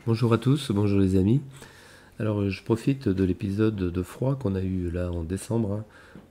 Bonjour à tous, bonjour les amis. Alors je profite de l'épisode de froid qu'on a eu là en décembre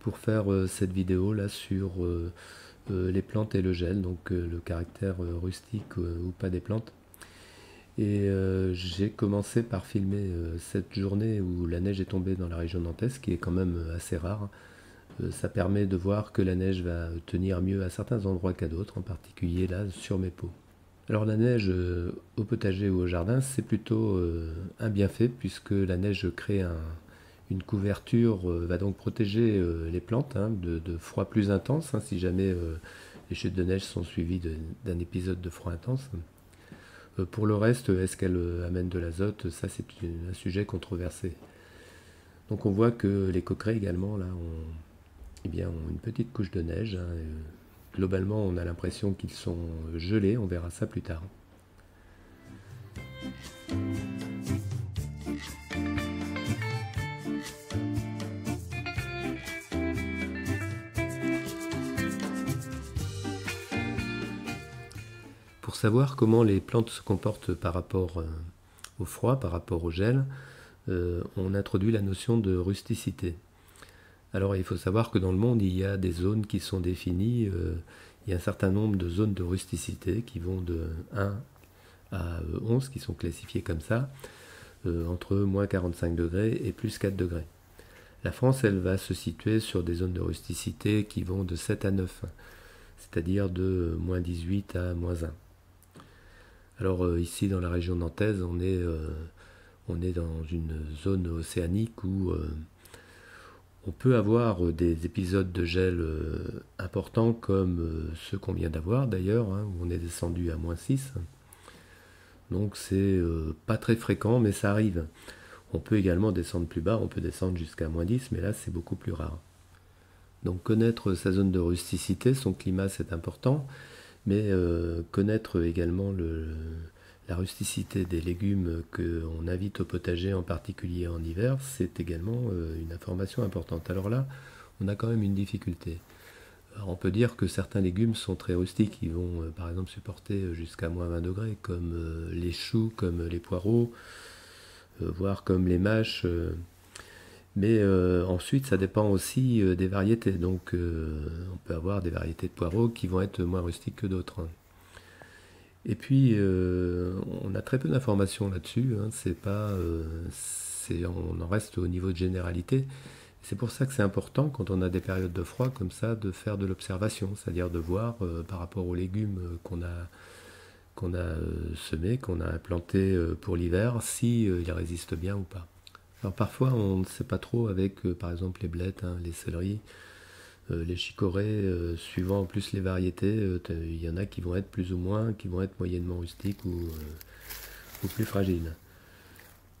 pour faire cette vidéo là sur les plantes et le gel, donc le caractère rustique ou pas des plantes. Et j'ai commencé par filmer cette journée où la neige est tombée dans la région nantaise, qui est quand même assez rare. Ça permet de voir que la neige va tenir mieux à certains endroits qu'à d'autres, en particulier là sur mes pots. Alors la neige au potager ou au jardin, c'est plutôt un bienfait puisque la neige crée une couverture, va donc protéger les plantes de froid plus intense, si jamais les chutes de neige sont suivies d'un épisode de froid intense. Pour le reste, est-ce qu'elle amène de l'azote? Ça, c'est un sujet controversé. Donc on voit que les coquerets également là ont une petite couche de neige. Globalement, on a l'impression qu'ils sont gelés, on verra ça plus tard. Pour savoir comment les plantes se comportent par rapport au froid, par rapport au gel, on introduit la notion de rusticité. Alors il faut savoir que dans le monde, il y a des zones qui sont définies. Il y a un certain nombre de zones de rusticité qui vont de 1 à 11, qui sont classifiées comme ça, entre moins 45 degrés et plus 4 degrés. La France, elle va se situer sur des zones de rusticité qui vont de 7 à 9, c'est-à-dire de moins 18 à moins 1. Alors ici, dans la région nantaise, on est dans une zone océanique où on peut avoir des épisodes de gel importants comme ceux qu'on vient d'avoir d'ailleurs, où on est descendu à moins 6. Donc c'est pas très fréquent, mais ça arrive. On peut également descendre plus bas, on peut descendre jusqu'à moins 10, mais là c'est beaucoup plus rare. Donc connaître sa zone de rusticité, son climat c'est important, mais connaître également la rusticité des légumes qu'on invite au potager, en particulier en hiver, c'est également une information importante. Alors là, on a quand même une difficulté. Alors on peut dire que certains légumes sont très rustiques, ils vont par exemple supporter jusqu'à moins 20 degrés, comme les choux, comme les poireaux, voire comme les mâches. Mais ensuite, ça dépend aussi des variétés. Donc on peut avoir des variétés de poireaux qui vont être moins rustiques que d'autres. Et puis, on a très peu d'informations là-dessus. On en reste au niveau de généralité. C'est pour ça que c'est important, quand on a des périodes de froid comme ça, de faire de l'observation, c'est-à-dire de voir par rapport aux légumes qu'on a semés, qu'on a implantés pour l'hiver, si ils résistent bien ou pas. Alors parfois, on ne sait pas trop avec, par exemple, les blettes, les céleris, les chicorées, suivant en plus les variétés, il y en a qui vont être plus ou moins, qui vont être moyennement rustiques ou plus fragiles.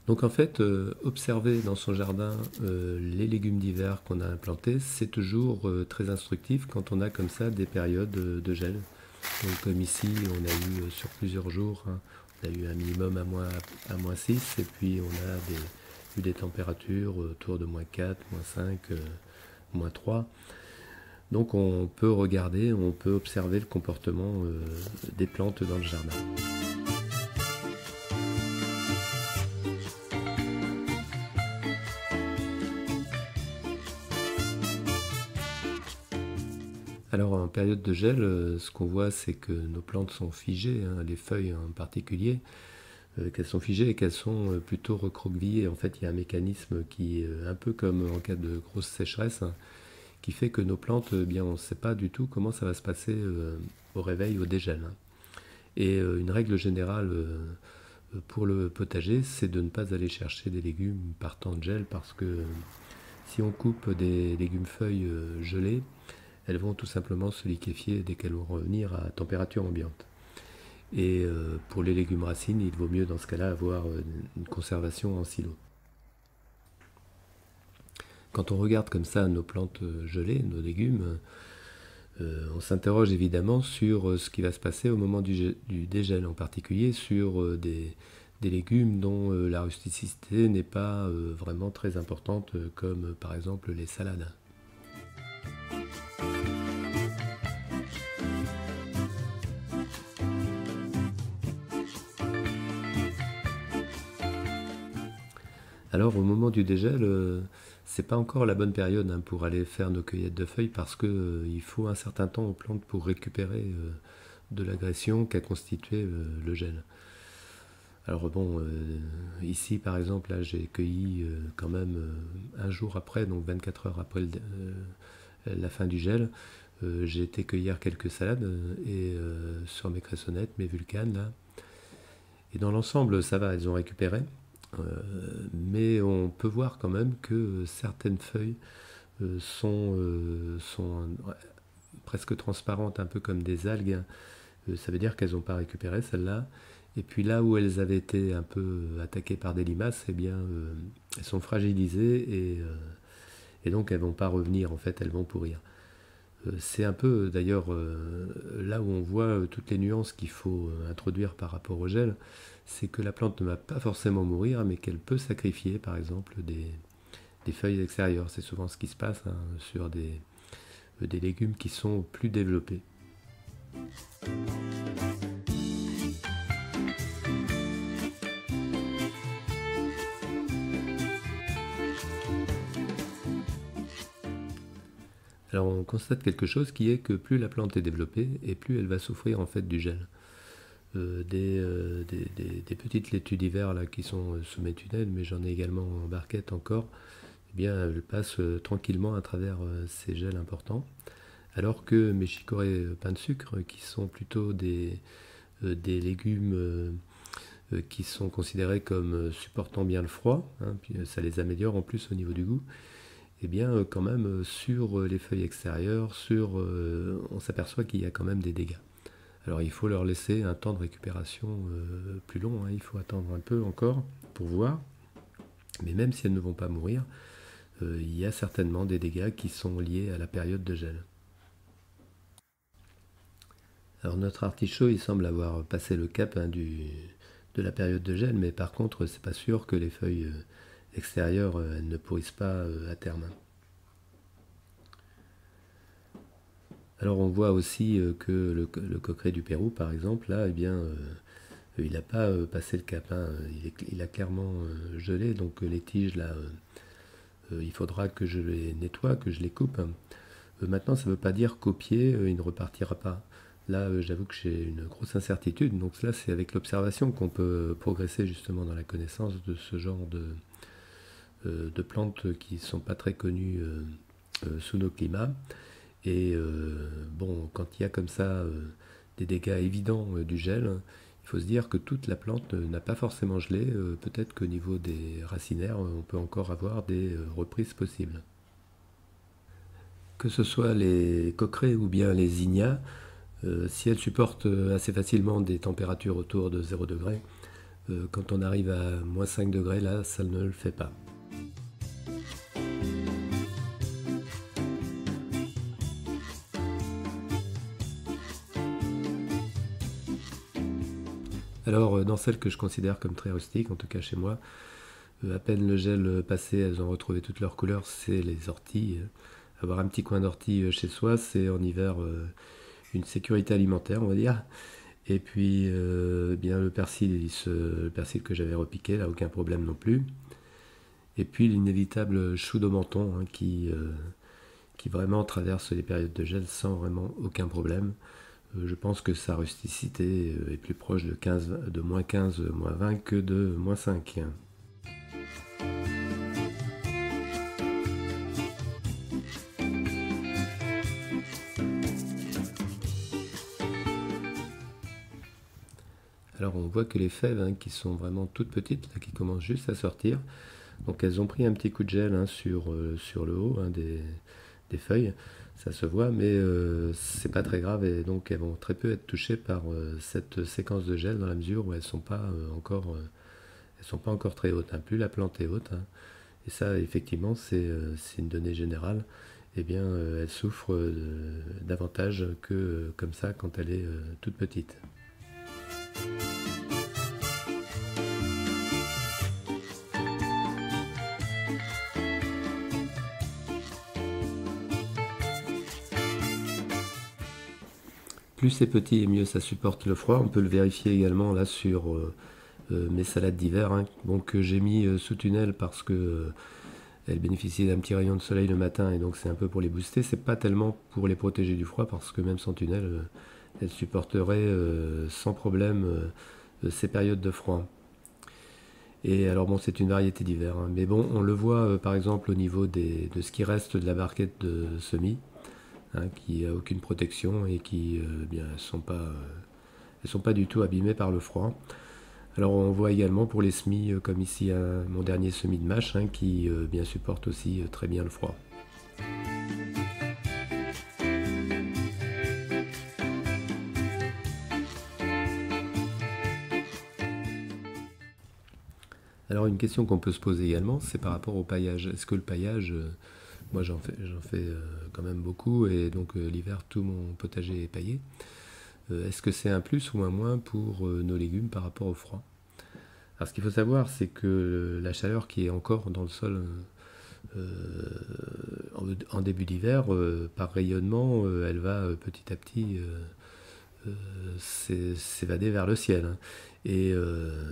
Donc en fait, observer dans son jardin les légumes d'hiver qu'on a implantés, c'est toujours très instructif quand on a comme ça des périodes de gel. Donc comme ici, on a eu sur plusieurs jours, on a eu un minimum à moins 6, et puis on a eu des températures autour de moins 4, moins 5, moins 3. Donc on peut regarder, on peut observer le comportement des plantes dans le jardin. Alors en période de gel, ce qu'on voit, c'est que nos plantes sont figées, les feuilles en particulier, qu'elles sont figées et qu'elles sont plutôt recroquevillées. En fait, il y a un mécanisme qui est un peu comme en cas de grosse sécheresse, qui fait que nos plantes, on ne sait pas du tout comment ça va se passer au réveil, au dégel. Et une règle générale pour le potager, c'est de ne pas aller chercher des légumes par temps de gel, parce que si on coupe des légumes feuilles gelées, elles vont tout simplement se liquéfier dès qu'elles vont revenir à température ambiante. Et pour les légumes racines, il vaut mieux dans ce cas-là avoir une conservation en silo. Quand on regarde comme ça nos plantes gelées, nos légumes, on s'interroge évidemment sur ce qui va se passer au moment du dégel, en particulier sur des légumes dont la rusticité n'est pas vraiment très importante, comme par exemple les salades. Alors au moment du dégel, c'est pas encore la bonne période hein, pour aller faire nos cueillettes de feuilles parce que il faut un certain temps aux plantes pour récupérer de l'agression qu'a constitué le gel. Alors bon, ici par exemple, là j'ai cueilli quand même un jour après, donc 24 heures après la fin du gel, j'ai été cueillir quelques salades et sur mes cressonnettes, mes vulcanes là. Et dans l'ensemble, ça va, elles ont récupéré. Mais on peut voir quand même que certaines feuilles sont presque transparentes, un peu comme des algues. Ça veut dire qu'elles n'ont pas récupéré celles-là. Et puis là où elles avaient été un peu attaquées par des limaces, eh bien, elles sont fragilisées et donc elles ne vont pas revenir, en fait, elles vont pourrir. C'est un peu d'ailleurs là où on voit toutes les nuances qu'il faut introduire par rapport au gel, c'est que la plante ne va pas forcément mourir, mais qu'elle peut sacrifier par exemple des feuilles extérieures. C'est souvent ce qui se passe hein, sur des légumes qui sont plus développés. Alors on constate quelque chose qui est que plus la plante est développée et plus elle va souffrir en fait du gel. Des petites laitues d'hiver là qui sont sous mes tunnels, mais j'en ai également en barquette encore, eh bien elles passent tranquillement à travers ces gels importants. Alors que mes chicorées pain de sucre, qui sont plutôt des légumes qui sont considérés comme supportant bien le froid, hein, puis ça les améliore en plus au niveau du goût, et bien quand même sur les feuilles extérieures, on s'aperçoit qu'il y a quand même des dégâts. Alors il faut leur laisser un temps de récupération plus long, hein, il faut attendre un peu encore pour voir, mais même si elles ne vont pas mourir, il y a certainement des dégâts qui sont liés à la période de gel. Alors notre artichaut, il semble avoir passé le cap hein, de la période de gel, mais par contre, c'est pas sûr que les feuilles extérieures ne pourrissent pas à terme. Alors on voit aussi que le coqueret du Pérou, par exemple, là, eh bien, il n'a pas passé le cap. Hein. Il a clairement gelé, donc les tiges, là, il faudra que je les nettoie, que je les coupe. Maintenant, ça ne veut pas dire qu'au pied, il ne repartira pas. Là, j'avoue que j'ai une grosse incertitude. Donc là, c'est avec l'observation qu'on peut progresser justement dans la connaissance de ce genre de plantes qui ne sont pas très connues sous nos climats. Et bon, quand il y a comme ça des dégâts évidents du gel, il faut se dire que toute la plante n'a pas forcément gelé. Peut-être qu'au niveau des racinaires, on peut encore avoir des reprises possibles. Que ce soit les coquerets ou bien les zinnias, si elles supportent assez facilement des températures autour de 0 degré, quand on arrive à moins 5 degrés, là, ça ne le fait pas. Alors, dans celles que je considère comme très rustiques, en tout cas chez moi, à peine le gel passé, elles ont retrouvé toutes leurs couleurs, c'est les orties. Avoir un petit coin d'ortie chez soi, c'est en hiver une sécurité alimentaire, on va dire. Et puis, bien le persil que j'avais repiqué, là, aucun problème non plus. Et puis l'inévitable chou de menton hein, qui vraiment traverse les périodes de gel sans vraiment aucun problème. Je pense que sa rusticité est plus proche de moins 15, moins 20 que de moins 5. Alors on voit que les fèves hein, qui sont vraiment toutes petites, là, qui commencent juste à sortir, donc elles ont pris un petit coup de gel hein, sur le haut hein, des feuilles, ça se voit, mais c'est pas très grave et donc elles vont très peu être touchées par cette séquence de gel dans la mesure où elles sont pas encore très hautes. Hein. Plus la plante est haute, hein, et ça effectivement c'est une donnée générale, eh bien elle souffre davantage que comme ça quand elle est toute petite. Plus c'est petit et mieux ça supporte le froid. On peut le vérifier également là sur mes salades d'hiver, hein, bon, que j'ai mis sous tunnel parce que elles bénéficient d'un petit rayon de soleil le matin et donc c'est un peu pour les booster. C'est pas tellement pour les protéger du froid parce que même sans tunnel, elles supporteraient sans problème ces périodes de froid. Et alors bon, c'est une variété d'hiver, hein, mais bon, on le voit par exemple au niveau de ce qui reste de la barquette de semis, hein, qui a aucune protection et qui bien, elles sont pas du tout abîmées par le froid. Alors on voit également pour les semis, comme ici mon dernier semis de mâche, hein, qui bien supporte aussi très bien le froid. Alors une question qu'on peut se poser également, c'est par rapport au paillage. Est-ce que le paillage, moi j'en fais quand même beaucoup et donc l'hiver tout mon potager est paillé. Est-ce que c'est un plus ou un moins pour nos légumes par rapport au froid? Alors ce qu'il faut savoir, c'est que la chaleur qui est encore dans le sol en début d'hiver, par rayonnement, elle va petit à petit s'évader vers le ciel, hein. Et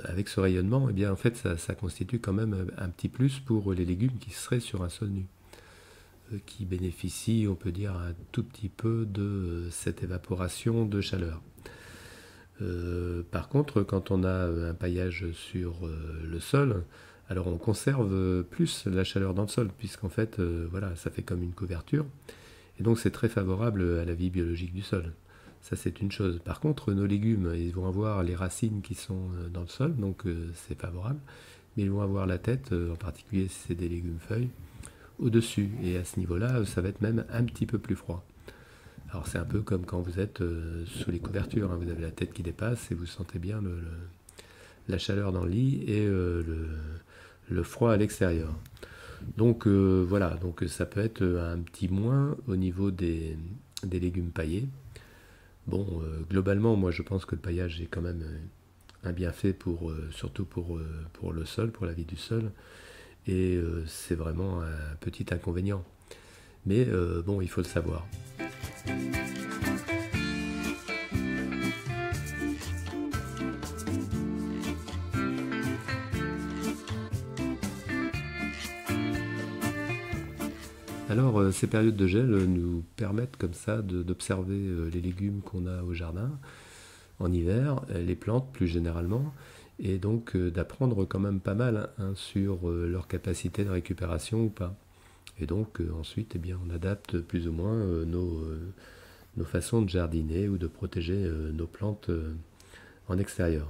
avec ce rayonnement, eh bien, en fait, ça constitue quand même un petit plus pour les légumes qui seraient sur un sol nu, qui bénéficient, on peut dire, un tout petit peu de cette évaporation de chaleur. Par contre, quand on a un paillage sur le sol, alors on conserve plus la chaleur dans le sol, puisqu'en fait, voilà, ça fait comme une couverture, et donc c'est très favorable à la vie biologique du sol. Ça c'est une chose. Par contre, nos légumes, ils vont avoir les racines qui sont dans le sol, donc c'est favorable, mais ils vont avoir la tête, en particulier si c'est des légumes feuilles, au-dessus, et à ce niveau-là, ça va être même un petit peu plus froid. Alors c'est un peu comme quand vous êtes sous les couvertures, hein, vous avez la tête qui dépasse et vous sentez bien la chaleur dans le lit et le froid à l'extérieur. Donc voilà, donc ça peut être un petit moins au niveau des légumes paillés. Bon, globalement, moi je pense que le paillage est quand même un bienfait surtout pour le sol, pour la vie du sol, et c'est vraiment un petit inconvénient. Mais bon, il faut le savoir. Alors, ces périodes de gel nous permettent comme ça d'observer les légumes qu'on a au jardin en hiver, les plantes plus généralement, et donc d'apprendre quand même pas mal, hein, sur leur capacité de récupération ou pas. Et donc ensuite, eh bien, on adapte plus ou moins nos façons de jardiner ou de protéger nos plantes en extérieur.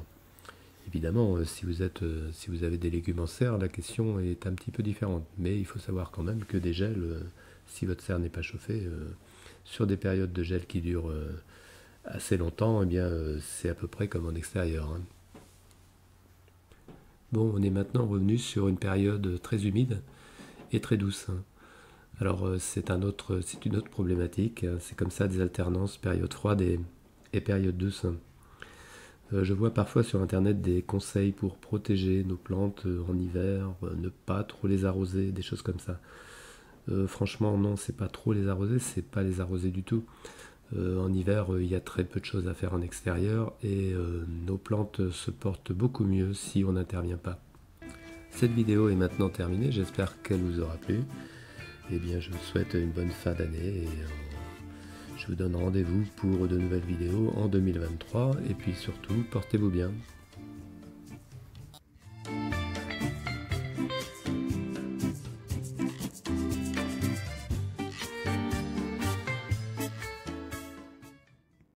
Évidemment, si vous avez des légumes en serre, la question est un petit peu différente. Mais il faut savoir quand même que des gels, si votre serre n'est pas chauffée, sur des périodes de gel qui durent assez longtemps, eh bien, c'est à peu près comme en extérieur, hein. Bon, on est maintenant revenu sur une période très humide et très douce, hein. Alors, c'est une autre problématique, hein. C'est comme ça des alternances, période froide et période douce. Je vois parfois sur internet des conseils pour protéger nos plantes en hiver, ne pas trop les arroser, des choses comme ça. Franchement, non, c'est pas trop les arroser, c'est pas les arroser du tout. En hiver, il y a très peu de choses à faire en extérieur et nos plantes se portent beaucoup mieux si on n'intervient pas. Cette vidéo est maintenant terminée, j'espère qu'elle vous aura plu. Eh bien, je vous souhaite une bonne fin d'année et je vous donne rendez-vous pour de nouvelles vidéos en 2023 et puis surtout, portez-vous bien.